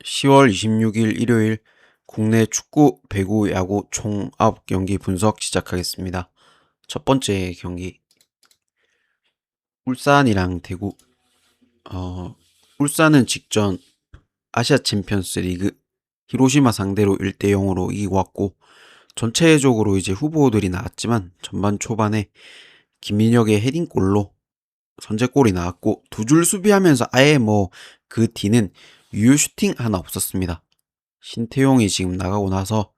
10월 26일 일요일 국내 축구, 배구, 야구 총 9경기 분석 시작하겠습니다. 첫 번째 경기 울산이랑 대구. 울산은 직전 아시아 챔피언스 리그 히로시마 상대로 1대 0으로 이기고 왔고, 전체적으로 이제 후보들이 나왔지만 전반 초반에 김민혁의 헤딩골로 선제골이 나왔고, 두 줄 수비하면서 아예 뭐 그 뒤는 유효 슈팅 하나 없었습니다. 신태용이 지금 나가고 나서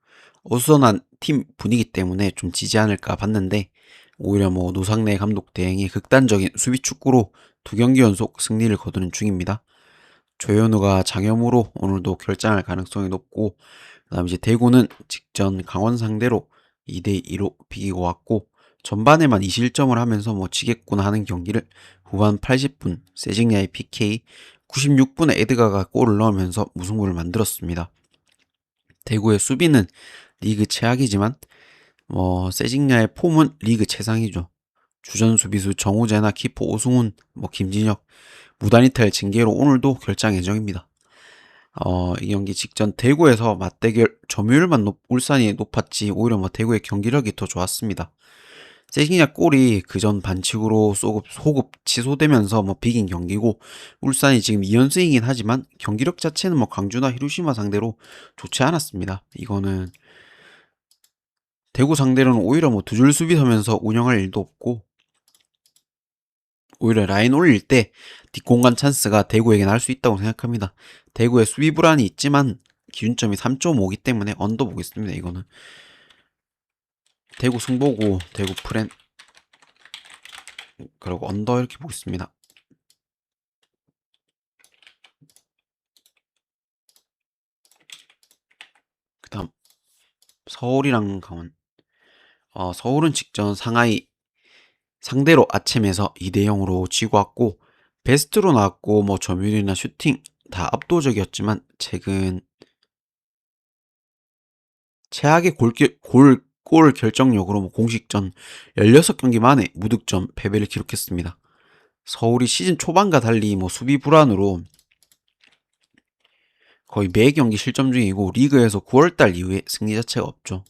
어수선한 팀 분위기 때문에 좀 지지 않을까 봤는데, 오히려 뭐 노상래 감독 대행의 극단적인 수비 축구로 2경기 연속 승리를 거두는 중입니다. 조현우가 장염으로 오늘도 결장할 가능성이 높고, 그다음 이제 대구는 직전 강원 상대로 2대2로 비기고 왔고, 전반에만 2실점을 하면서 뭐 지겠구나 하는 경기를 후반 80분 세징야의 PK, 96분에 에드가가 골을 넣으면서 무승부를 만들었습니다. 대구의 수비는 리그 최악이지만 세징야의 폼은 리그 최상이죠. 주전 수비수 정우재나 키퍼 오승훈, 김진혁, 무단이탈 징계로 오늘도 결장 예정입니다. 이 경기 직전 대구에서 맞대결 점유율만 울산이 높았지, 오히려 대구의 경기력이 더 좋았습니다. 세징야 골이 그전 반칙으로 소급 취소되면서 비긴 경기고, 울산이 지금 2연승이긴 하지만 경기력 자체는 광주나 히로시마 상대로 좋지 않았습니다. 이거는 대구 상대로는 오히려 두 줄 수비 서면서 운영할 일도 없고, 오히려 라인 올릴 때 뒷공간 찬스가 대구에게 날 수 있다고 생각합니다. 대구의 수비 불안이 있지만 기준점이 3.5기 때문에 언더 보겠습니다. 이거는 대구 승보고 대구 프렌, 그리고 언더 이렇게 보겠습니다. 그 다음 서울이랑 강원. 서울은 직전 상하이 상대로 아침에서 2대 0으로 지고 왔고, 베스트로 나왔고 점유율이나 슈팅 다 압도적이었지만 최근 최악의 골 결정력으로 공식전 16경기 만에 무득점 패배를 기록했습니다. 서울이 시즌 초반과 달리 수비 불안으로 거의 매 경기 실점 중이고, 리그에서 9월달 이후에 승리 자체가 없죠.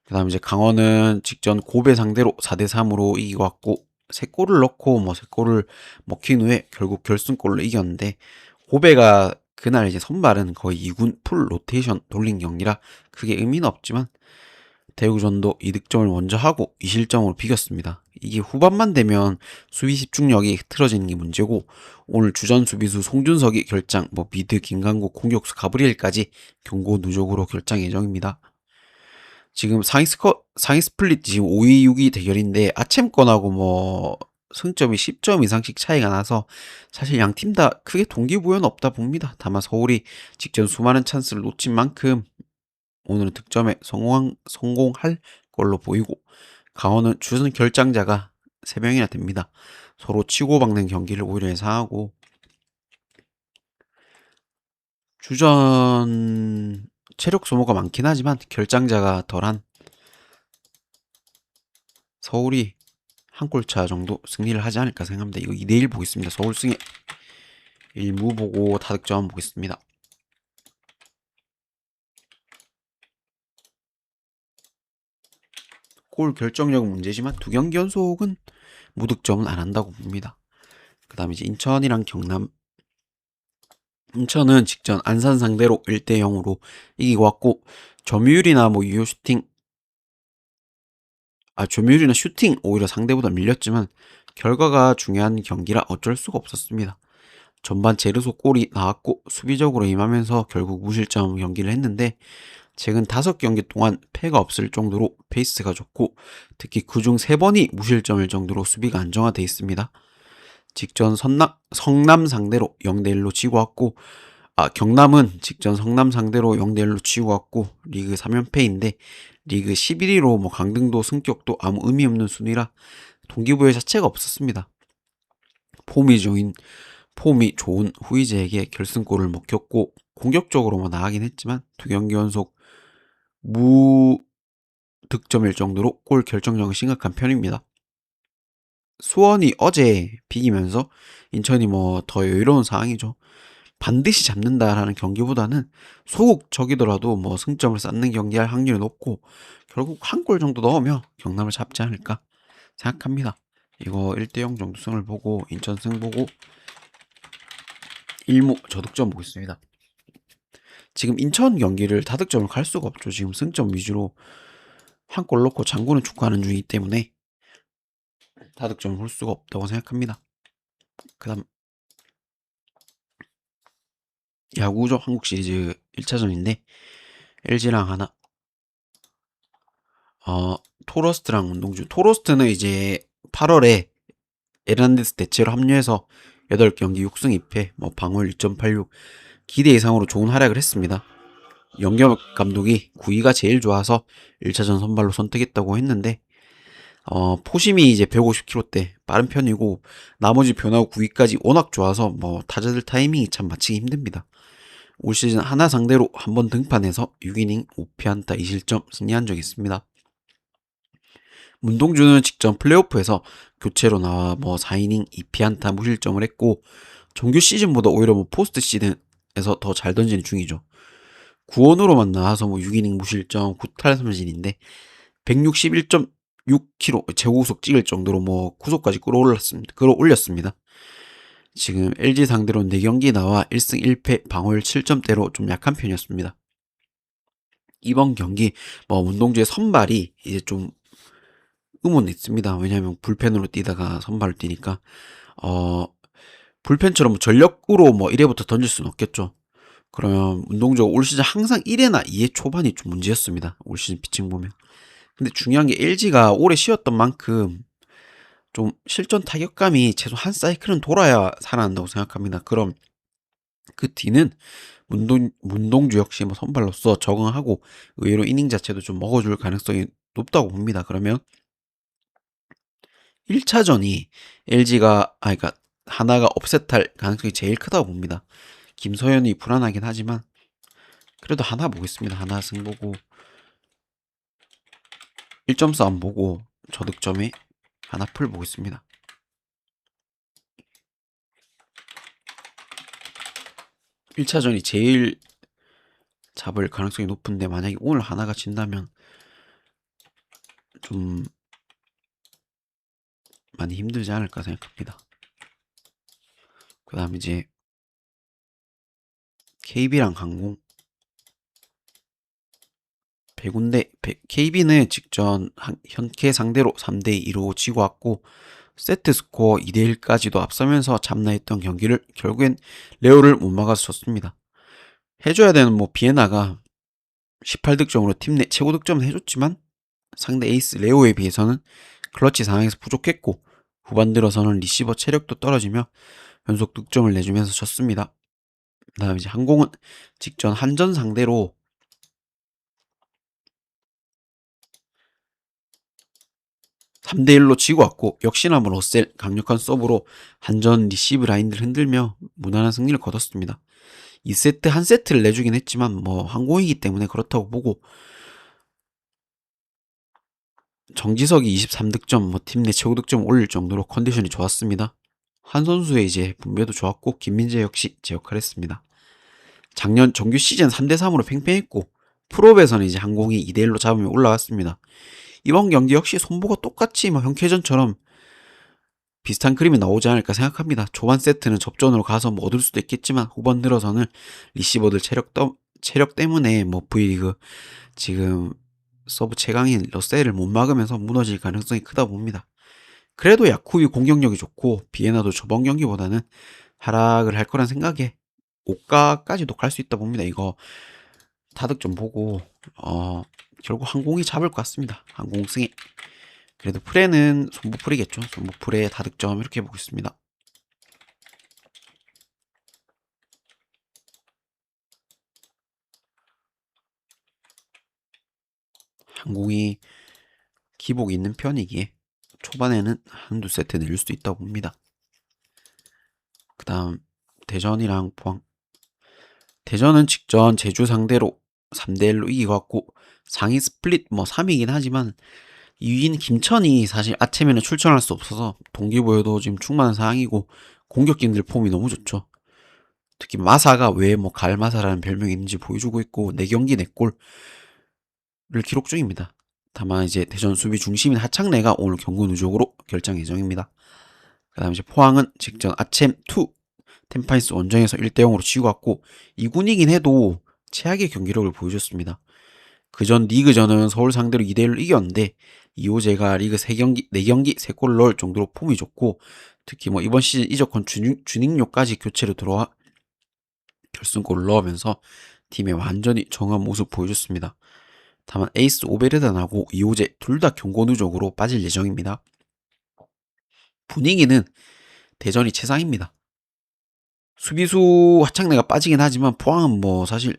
그 다음 이제 강원은 직전 고베 상대로 4대3으로 이기고 왔고, 3골을 넣고 3골을 먹힌 후에 결국 결승골로 이겼는데, 고베가 그날 이제 선발은 거의 2군 풀 로테이션 돌린 경기라 크게 의미는 없지만, 대구전도 이득점을 먼저 하고 2실점으로 비겼습니다. 이게 후반만 되면 수비 집중력이 흐트러지는 게 문제고, 오늘 주전 수비수 송준석이 결장, 미드 김강국, 공격수 가브리엘까지 경고 누적으로 결장 예정입니다. 지금 상위 스플릿 지금 5위, 6위 대결인데, 아챔권하고 승점이 10점 이상씩 차이가 나서 사실 양 팀 다 크게 동기부여는 없다 봅니다. 다만 서울이 직전 수많은 찬스를 놓친 만큼 오늘은 득점에 성공할 걸로 보이고, 강원은 주전 결장자가 3명이나 됩니다. 서로 치고받는 경기를 오히려 예상하고, 주전 체력 소모가 많긴 하지만 결장자가 덜한 서울이 한 골차 정도 승리를 하지 않을까 생각합니다. 이거 2대1 보겠습니다. 서울 승에 1무 보고 다득점 보겠습니다. 골 결정력은 문제지만 2경기 연속은 무득점은 안 한다고 봅니다. 그 다음에 이제 인천이랑 경남. 인천은 직전 안산 상대로 1대 0으로 이기고 왔고, 점유율이나 유효 슈팅, 점유율이나 슈팅 오히려 상대보다 밀렸지만 결과가 중요한 경기라 어쩔 수가 없었습니다. 전반 제르소 골이 나왔고 수비적으로 임하면서 결국 무실점 경기를 했는데, 최근 5경기 동안 패가 없을 정도로 페이스가 좋고, 특히 그중 3번이 무실점일 정도로 수비가 안정화되어 있습니다. 직전 성남 상대로 0대1로 지고 왔고, 경남은 직전 성남 상대로 0대1로 지고 왔고 리그 3연패인데, 리그 11위로 강등도 승격도 아무 의미 없는 순위라 동기부여 자체가 없었습니다. 폼이 좋은 후이제에게 결승골을 먹혔고, 공격적으로 나가긴 했지만 2경기 연속 무득점일 정도로 골 결정력은 심각한 편입니다. 수원이 어제 비기면서 인천이 더 여유로운 상황이죠. 반드시 잡는다라는 경기보다는 소극적이더라도 뭐 승점을 쌓는 경기할 확률이 높고 결국 한 골 정도 넣으면 경남을 잡지 않을까 생각합니다. 이거 1대0 정도 승을 보고 인천 승 보고 1무 저득점 보겠습니다. 지금 인천 경기를 다득점을 갈 수가 없죠. 지금 승점 위주로 한 골 넣고 장구는 축구하는 중이기 때문에 다득점을 볼 수가 없다고 생각합니다. 그 다음 야구죠. 한국 시리즈 1차전인데 LG랑 하나 토러스트랑 운동주. 토러스트는 이제 8월에 에란데스 대체로 합류해서 8경기 6승 2패 뭐 방어율 2.86 기대 이상으로 좋은 활약을 했습니다. 영겸 감독이 9위가 제일 좋아서 1차전 선발로 선택했다고 했는데 포심이 이제 150km대 빠른 편이고 나머지 변화구 9위까지 워낙 좋아서 뭐 타자들 타이밍이 참 맞히기 힘듭니다. 올 시즌 하나 상대로 한번 등판해서 6이닝 5피안타 2실점 승리한 적이 있습니다. 문동주는 직전 플레이오프에서 교체로 나와 뭐 4이닝 2피안타 무실점을 했고 정규 시즌보다 오히려 뭐 포스트 시즌에서 더 잘 던지는 중이죠. 구원으로만 나와서 뭐 6이닝 무실점 9탈 삼진인데 161.6km 최고구속 찍을 정도로 뭐 구속까지 끌어올렸습니다. 지금 LG 상대로 4경기 나와 1승 1패 방어율 7점대로 좀 약한 편이었습니다. 이번 경기 뭐 문동주의 선발이 이제 좀 의문이 있습니다. 왜냐하면 불펜으로 뛰다가 선발을 뛰니까 불펜처럼 전력으로 뭐 1회부터 던질 수는 없겠죠. 그러면 문동주가 올 시즌 항상 1회나 2회 초반이 좀 문제였습니다. 올 시즌 피칭 보면. 근데 중요한 게 LG가 오래 쉬었던 만큼 좀 실전 타격감이 최소 한 사이클은 돌아야 살아난다고 생각합니다. 그럼 그 뒤는 문동주 역시 뭐 선발로서 적응하고 의외로 이닝 자체도 좀 먹어줄 가능성이 높다고 봅니다. 그러면 1차전이 LG가 그러니까 하나가 업셋할 가능성이 제일 크다고 봅니다. 김서현이 불안하긴 하지만 그래도 하나 보겠습니다. 하나 승 보고 1점 싸움 보고 저득점에 하나 풀 보겠습니다. (1차전이) 제일 잡을 가능성이 높은데 만약에 오늘 하나가 진다면 좀 많이 힘들지 않을까 생각합니다. 그 다음 이제 KB랑 항공 배구인데 KB는 직전 현캐 상대로 3대2로 지고 왔고 세트 스코어 2대1까지도 앞서면서 잡나 했던 경기를 결국엔 레오를 못 막아서 졌습니다. 해줘야 되는 뭐 비에나가 18득점으로 팀 내 최고 득점은 해줬지만 상대 에이스 레오에 비해서는 클러치 상황에서 부족했고 후반 들어서는 리시버 체력도 떨어지며 연속 득점을 내주면서 졌습니다. 그 다음 이제 항공은 직전 한전 상대로 3대1로 지고 왔고 역시나 뭐 러셀 강력한 서브로 한전 리시브 라인들 흔들며 무난한 승리를 거뒀습니다. 2세트 한 세트를 내주긴 했지만 뭐 항공이기 때문에 그렇다고 보고 정지석이 23득점 뭐 팀 내 최고 득점 올릴 정도로 컨디션이 좋았습니다. 한 선수의 이제 분배도 좋았고 김민재 역시 제 역할을 했습니다. 작년 정규 시즌 3대3으로 팽팽했고 프로배에서는 이제 항공이 2대1로 잡으면 올라왔습니다. 이번 경기 역시 손보가 똑같이 뭐 형캐전처럼 비슷한 그림이 나오지 않을까 생각합니다. 초반 세트는 접전으로 가서 뭐 얻을 수도 있겠지만 후반 들어서는 리시버들 체력 때문에 뭐 V리그 지금 서브 최강인 러셀을 못 막으면서 무너질 가능성이 크다 봅니다. 그래도 야쿠비 공격력이 좋고 비에나도 저번 경기보다는 하락을 할 거란 생각에 5가까지도 갈 수 있다 봅니다. 이거 다득점 보고 결국 항공이 잡을 것 같습니다. 항공승에. 그래도 프레는 손부풀이겠죠. 손부풀에 다득점 이렇게 보겠습니다. 항공이 기복이 있는 편이기에 초반에는 한두 세트 내릴 수도 있다고 봅니다. 그 다음 대전이랑 포항. 대전은 직전 제주 상대로 3대1로 이기고 왔고 상위 스플릿 뭐 3위이긴 하지만 2위인 김천이 사실 아침에는 출전할 수 없어서 동기부여도 지금 충만한 상황이고 공격진들 폼이 너무 좋죠. 특히 마사가 왜 뭐 갈마사라는 별명이 있는지 보여주고 있고 4경기 4골을 기록 중입니다. 다만 이제 대전 수비 중심인 하창래가 오늘 경고 누적으로 결장 예정입니다. 그 다음 이제 포항은 직전 아츰2 템파이스 원정에서 1대0으로 지고 왔고 2군이긴 해도 최악의 경기력을 보여줬습니다. 그전 리그전은 서울 상대로 2대1로 이겼는데 이호재가 리그 3경기, 4경기 3골을 넣을 정도로 폼이 좋고 특히 뭐 이번 시즌 이적권 준익료까지 교체로 들어와 결승골을 넣으면서 팀에 완전히 정한 모습 보여줬습니다. 다만 에이스 오베르단하고 이호재 둘 다 경고 누적으로 빠질 예정입니다. 분위기는 대전이 최상입니다. 수비수 하창래가 빠지긴 하지만 포항은 뭐 사실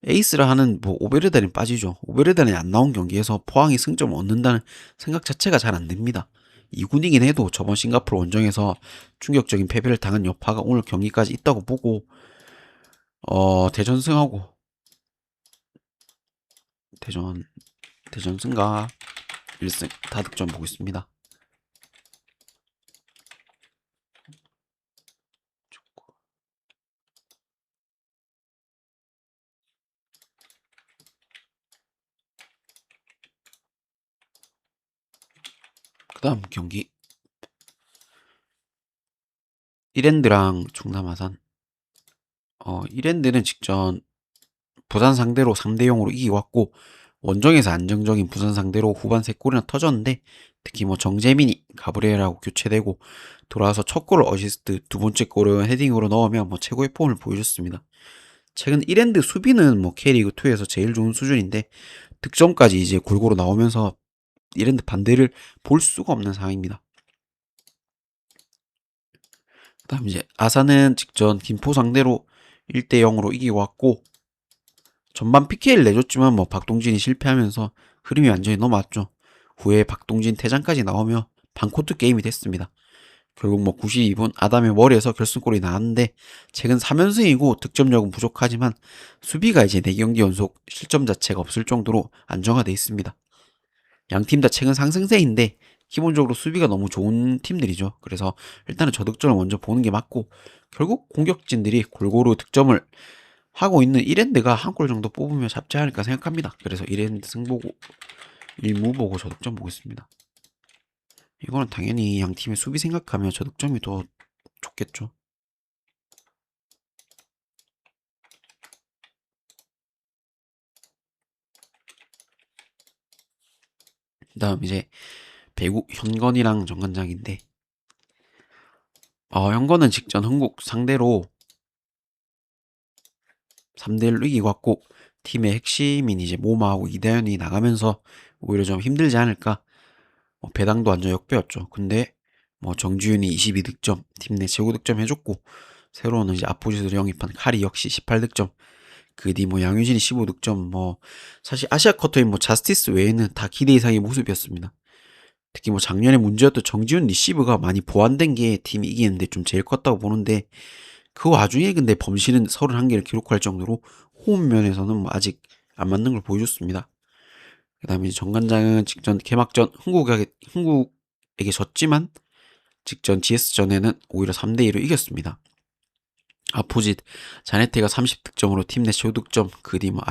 에이스라 하는 뭐 오베르단이 빠지죠. 오베르단이 안 나온 경기에서 포항이 승점을 얻는다는 생각 자체가 잘 안 됩니다. 2군이긴 해도 저번 싱가포르 원정에서 충격적인 패배를 당한 여파가 오늘 경기까지 있다고 보고 대전 승하고 대전 대전 승과 1승 다득점 보고 있습니다. 그 다음 경기 이랜드랑 충남 아산. 이랜드는 직전 부산 상대로 3대0으로 이기왔고 원정에서 안정적인 부산 상대로 후반 3골이나 터졌는데 특히 뭐 정재민이 가브리엘하고 교체되고 돌아와서 첫 골을 어시스트, 두 번째 골은 헤딩으로 넣으면 뭐 최고의 폼을 보여줬습니다. 최근 이랜드 수비는 뭐 K리그2에서 제일 좋은 수준인데 득점까지 이제 골고루 나오면서 이랜드 반대를 볼 수가 없는 상황입니다. 그다음 이제 아산은 직전 김포 상대로 1대0으로 이기고 왔고 전반 PK를 내줬지만 뭐 박동진이 실패하면서 흐름이 완전히 넘어왔죠. 후에 박동진 퇴장까지 나오며 반코트 게임이 됐습니다. 결국 뭐 92분 아담의 머리에서 결승골이 나왔는데 최근 3연승이고 득점력은 부족하지만 수비가 이제 4경기 연속 실점 자체가 없을 정도로 안정화돼 있습니다. 양 팀 다 최근 상승세인데 기본적으로 수비가 너무 좋은 팀들이죠. 그래서 일단은 저득점을 먼저 보는 게 맞고 결국 공격진들이 골고루 득점을 하고 있는 이랜드가 한 골 정도 뽑으면 잡지 않을까 생각합니다. 그래서 이랜드 승보고 1무 보고 저득점 보겠습니다. 이거는 당연히 양 팀의 수비 생각하면 저득점이 더 좋겠죠. 그다음 이제 배구 현건이랑 정관장인데 현건은 직전 한국 상대로 3대1로 이기고 왔고 팀의 핵심인 이제 모마하고 이다현이 나가면서 오히려 좀 힘들지 않을까. 배당도 완전 역배였죠. 근데 뭐 정지윤이 22득점, 팀 내 최고 득점 해줬고 새로운 이제 아포지스로 영입한 카리 역시 18득점. 그 뒤 뭐 양효진이 15득점. 뭐 사실 아시아 쿼터인 뭐 자스티스 외에는 다 기대 이상의 모습이었습니다. 특히 뭐 작년에 문제였던 정지훈 리시브가 많이 보완된 게 팀이 이기는데 좀 제일 컸다고 보는데 그 와중에 근데 범실은 31개를 기록할 정도로 호흡 면에서는 뭐 아직 안 맞는 걸 보여줬습니다. 그 다음에 정관장은 직전 개막전 흥국에게 졌지만 직전 GS전에는 오히려 3대2로 이겼습니다. 아포짓 자네테가 30득점으로 팀 내 최고득점 그 뒤 뭐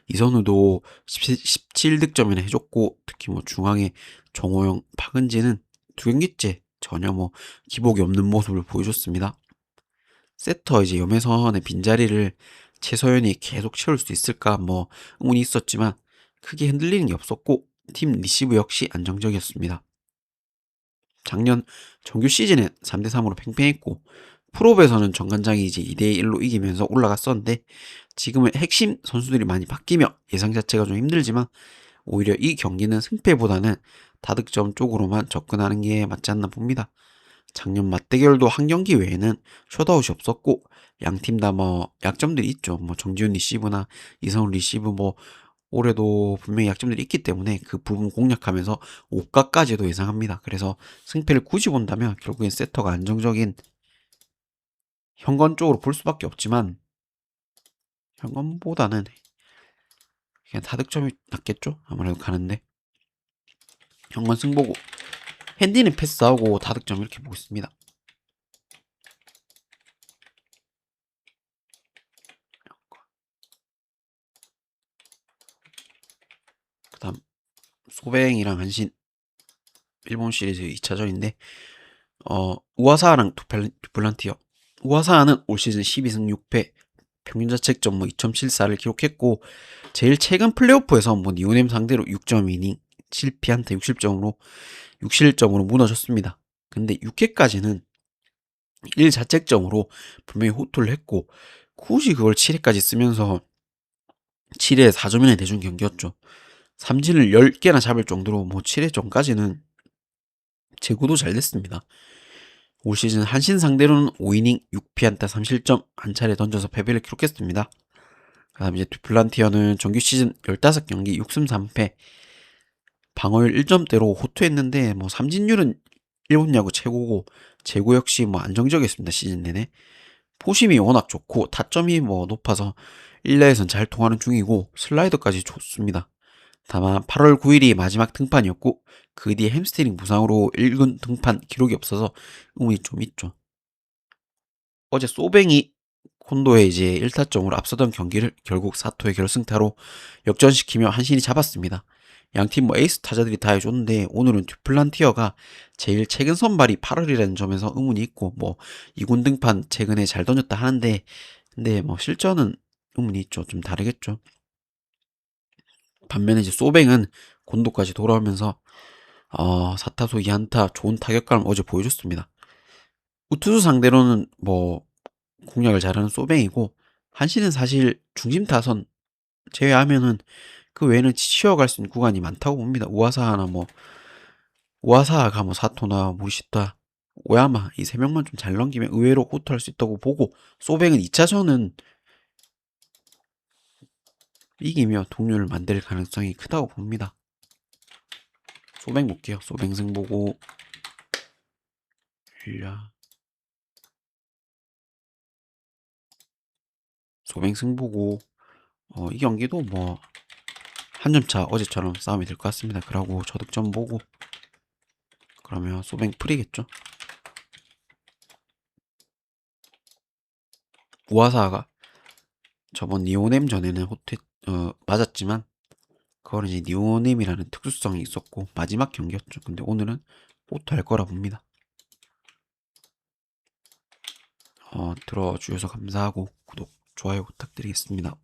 이선우도 17득점이나 해줬고 특히 뭐 중앙에 정호영, 박은지는 두 경기째 전혀 뭐 기복이 없는 모습을 보여줬습니다. 세터 이제 염혜선의 빈자리를 최서연이 계속 채울 수 있을까 뭐 의문이 있었지만 크게 흔들리는 게 없었고 팀 리시브 역시 안정적이었습니다. 작년 정규 시즌엔 3대3으로 팽팽했고 프로배에서는 정관장이 이제 2대1로 이기면서 올라갔었는데 지금은 핵심 선수들이 많이 바뀌며 예상 자체가 좀 힘들지만 오히려 이 경기는 승패보다는 다득점 쪽으로만 접근하는 게 맞지 않나 봅니다. 작년 맞대결도 한 경기 외에는 셧아웃이 없었고 양 팀 다 뭐 약점들이 있죠. 뭐 정지훈 리시브나 이성훈 리시브 뭐 올해도 분명히 약점들이 있기 때문에 그 부분 공략하면서 5가까지도 예상합니다. 그래서 승패를 굳이 본다면 결국엔 세터가 안정적인 현건 쪽으로 볼 수밖에 없지만 현건보다는 그냥 다득점이 낫겠죠? 아무래도 가는데 현건 승보고 핸디는 패스하고 다득점 이렇게 보고 있습니다. 소뱅이랑 한신 일본 시리즈 2차전인데 우아사랑 두플란티어. 우아사는 올 시즌 12승 6패 평균 자책점 뭐 2.74를 기록했고 제일 최근 플레이오프에서 뭐 니오넴 상대로 6.2이닝 7피안타 60실점으로 무너졌습니다. 근데 6회까지는 1자책점으로 분명히 호투를 했고 굳이 그걸 7회까지 쓰면서 7회 4점이나 내준 경기였죠. 삼진을 10개나 잡을 정도로 뭐 7회 전까지는 제구도 잘 됐습니다. 올 시즌 한신 상대로는 5이닝 6피안타 3실점 한 차례 던져서 패배를 기록했습니다. 그 다음 이제 듀플란티어는 정규 시즌 15경기 6승 3패 방어율 1점대로 호투했는데 뭐 삼진율은 일본 야구 최고고 제구 역시 뭐 안정적이었습니다. 시즌 내내. 포심이 워낙 좋고 타점이 뭐 높아서 1라에선 잘 통하는 중이고 슬라이더까지 좋습니다. 다만 8월 9일이 마지막 등판이었고 그 뒤에 햄스트링 부상으로 1군 등판 기록이 없어서 의문이 좀 있죠. 어제 소뱅이 콘도에 이제 1타점으로 앞서던 경기를 결국 사토의 결승타로 역전시키며 한신이 잡았습니다. 양팀 뭐 에이스 타자들이 다 해줬는데 오늘은 듀플란티어가 제일 최근 선발이 8월이라는 점에서 의문이 있고 뭐 2군 등판 최근에 잘 던졌다 하는데 근데 뭐 실전은 의문이 있죠. 좀 다르겠죠. 반면에 이제 소뱅은 곤도까지 돌아오면서 4타수 2안타 좋은 타격감을 어제 보여줬습니다. 우투수 상대로는 뭐 공략을 잘하는 소뱅이고 한신은 사실 중심 타선 제외하면은 그 외에는 치어갈 수 있는 구간이 많다고 봅니다. 우아사나 뭐 우아사가 뭐 사토나 무리시타 오야마 이 세 명만 좀 잘 넘기면 의외로 호투할 수 있다고 보고 소뱅은 2차전은 이기며 동률을 만들 가능성이 크다고 봅니다. 소뱅 볼게요. 소뱅승 보고 일야 소뱅승 보고 이 경기도 뭐 한 점차 어제처럼 싸움이 될 것 같습니다. 그러고 저득점 보고 그러면 소뱅 풀이겠죠. 우아사가 저번 니오넴 전에는 맞았지만 그거는 이제 니오넴이라는 특수성이 있었고 마지막 경기였죠. 근데 오늘은 호투할 거라 봅니다. 들어주셔서 감사하고 구독, 좋아요 부탁드리겠습니다.